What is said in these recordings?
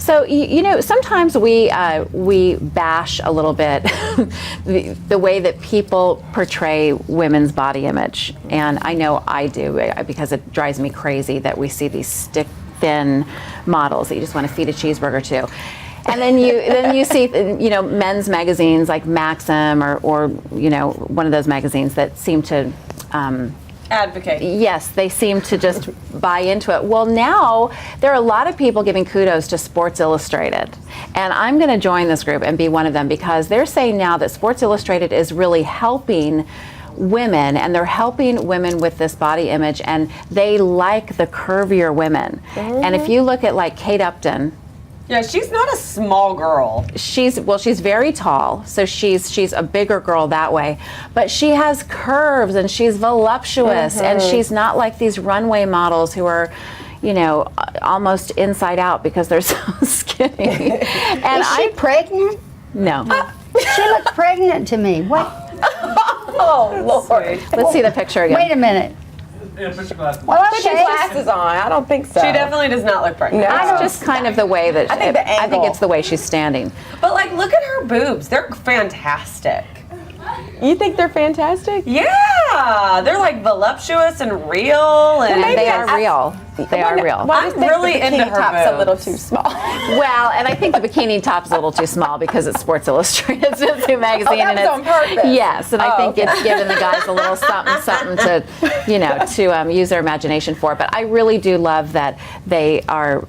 So sometimes we bash a little bit the way that people portray women's body image, and I know I do because it drives me crazy that we see these stick thin models that you just want to feed a cheeseburger to. And then you see men's magazines like Maxim or one of those magazines that seem to advocate. Yes, they seem to just buy into it. Well, now there are a lot of people giving kudos to Sports Illustrated. And I'm going to join this group and be one of them because they're saying now that Sports Illustrated is really helping women, and they're helping women with this body image, and they like the curvier women. And if you look at like Kate Upton, yeah, she's not a small girl. She's very tall, so she's a bigger girl that way. But she has curves and she's voluptuous, and she's not like these runway models who are, almost inside out because they're so skinny. And Is she pregnant? No. She looked pregnant to me. What? Oh, Lord. Let's see the picture again. Wait a minute. Yeah, put your glasses. Well, Put your glasses on. I don't think so. She definitely does not look pregnant. No. It's just kind of the way that I think the I think angle. it's the way she's standing. But like, look at her boobs. They're fantastic. You think they're fantastic? Yeah, they're like voluptuous and real, and And they are real. They are real. Well, I I'm just think really the into bikini her top's a little boobs. too small. Well, and I think the bikini top's a little too small because it's Sports Illustrated. It's a magazine, Oh, that and was it's on purpose. Yes, and I think okay. it's giving the guys a little something to use their imagination for. But I really do love that they are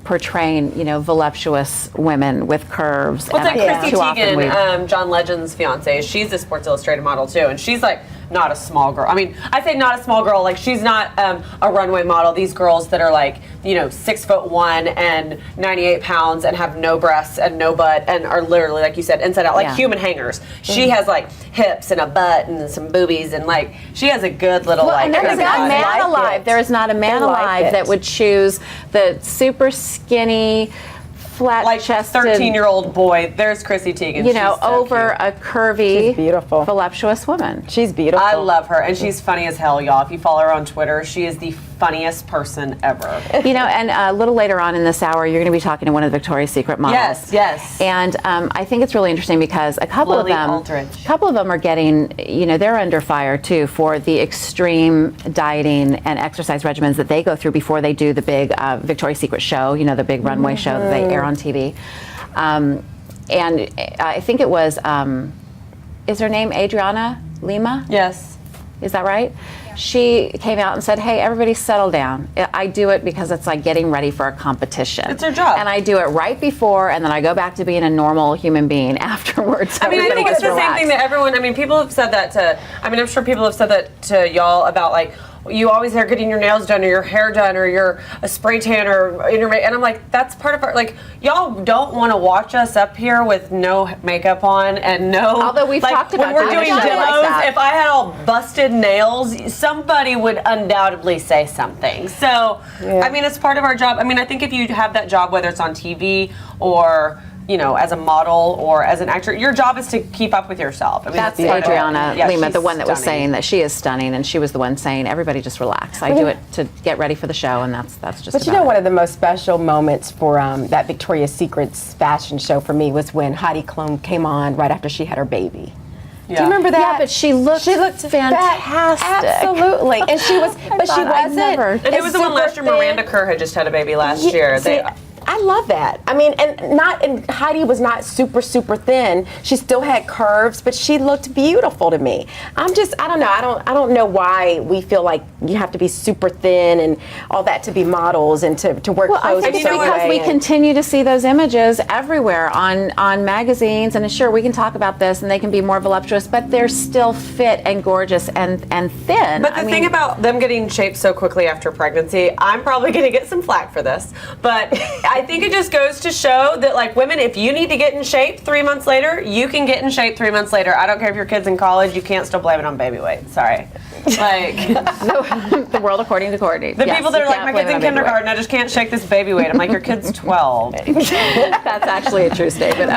portraying voluptuous women with curves. Well, it's like I think Chrissy too often Teigen, John Legend's fiance. She's a Sports Illustrated model too, and she's like not a small girl. I mean, I say not a small girl. Like she's not a runway model. These girls that are like 6'1" and 98 pounds and have no breasts and no butt and are literally, like you said, inside out, like Yeah. human hangers. She has like hips and a butt and some boobies, and like she has a good little like. And there is curvy not a body. man like alive. it. There is not a man They like alive it. that would choose the super skinny, like flat-chested, 13-year-old boy. There's Chrissy Teigen. She's so over cute. a curvy, She's beautiful. voluptuous woman. She's beautiful. I love her, and she's funny as hell, y'all. If you follow her on Twitter, she is the funniest person ever. And a little later on in this hour, you're going to be talking to one of the Victoria's Secret models. Yes. And I think it's really interesting because a couple Lily of Aldridge. them are getting, they're under fire too for the extreme dieting and exercise regimens that they go through before they do the big Victoria's Secret show, the big runway show that they air on TV. And I think it was, is her name Adriana Lima? Yes. Is that right? She came out and said, hey, everybody settle down. I do it because it's like getting ready for a competition. It's her job. And I do it right before, and then I go back to being a normal human being afterwards. I mean, I Everybody think it's gets the same thing that everyone, people have said that to, I'm sure people have said that to y'all about like, you always are getting your nails done or your hair done or you're a spray tan or and I'm like, that's part of our, like, y'all don't want to watch us up here with no makeup on and no, Although we've like, talked about when we're doing doing a show demos, like that. if I had all busted nails, somebody would undoubtedly say something. So, it's part of our job. I think if you have that job, whether it's on TV or as a model or as an actor, your job is to keep up with yourself. That's part of it. Adriana Yeah, Lima, she's the one that was stunning. saying that she is stunning, and she was the one saying, everybody just relax. I do it to get ready for the show, and that's just But about one it. of the most special moments for that Victoria's Secret's fashion show for me was when Heidi Klum came on right after she had her baby. Do you remember that? Yeah, but she looked fantastic. Absolutely. And she was, but she thought I'd wasn't. never- And it was the one last year. Miranda Kerr had just had a baby last year. I love that. And Heidi was not super thin. She still had curves, but she looked beautiful to me. I don't know. I don't know why we feel like you have to be super thin and all that to be models and to wear Well, I clothes think a it's certain because way. we continue to see those images everywhere on magazines, and sure, we can talk about this, and they can be more voluptuous, but they're still fit and gorgeous and thin. But the thing about them getting shaped so quickly after pregnancy, I'm probably going to get some flack for this, but I think it just goes to show that, like, women, if you need to get in shape 3 months later, you can get in shape 3 months later. I don't care if your kid's in college, you can't still blame it on baby weight. Sorry. Like, the world according to Courtney. the people that are like, my kid's in kindergarten, I just can't shake this baby weight. I'm like, your kid's 12. That's actually a true statement.